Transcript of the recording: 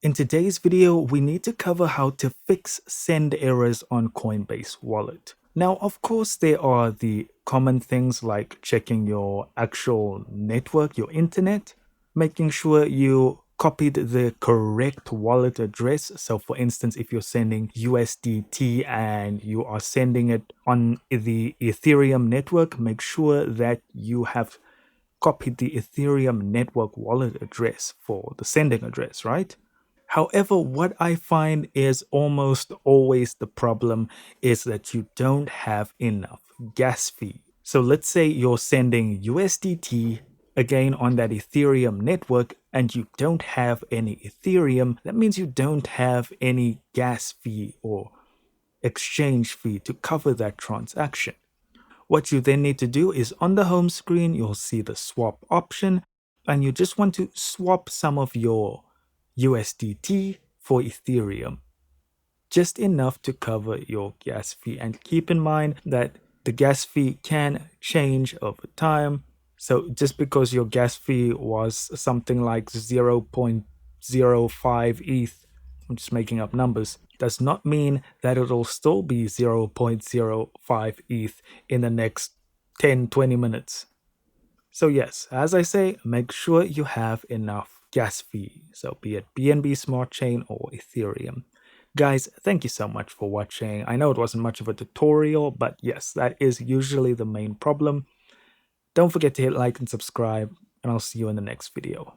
In today's video, we need to cover how to fix send errors on Coinbase Wallet. Now, of course, there are the common things like checking your actual network, your internet, making sure you copied the correct wallet address. So, for instance, if you're sending USDT and you are sending it on the Ethereum network, make sure that you have copied the Ethereum network wallet address for the sending address, right? However, what I find is almost always the problem is that you don't have enough gas fee. So let's say you're sending USDT again on that Ethereum network and you don't have any Ethereum. That means you don't have any gas fee or exchange fee to cover that transaction. What you then need to do is on the home screen, you'll see the swap option, and you just want to swap some of your USDT for Ethereum, just enough to cover your gas fee. And keep in mind that the gas fee can change over time. So just because your gas fee was something like 0.05 ETH, I'm just making up numbers, does not mean that it'll still be 0.05 ETH in the next 10, 20 minutes. So yes, as I say, make sure you have enough gas fee. So be it BNB Smart Chain or Ethereum. Guys, thank you so much for watching. I know it wasn't much of a tutorial, but yes, that is usually the main problem. Don't forget to hit like and subscribe, and I'll see you in the next video.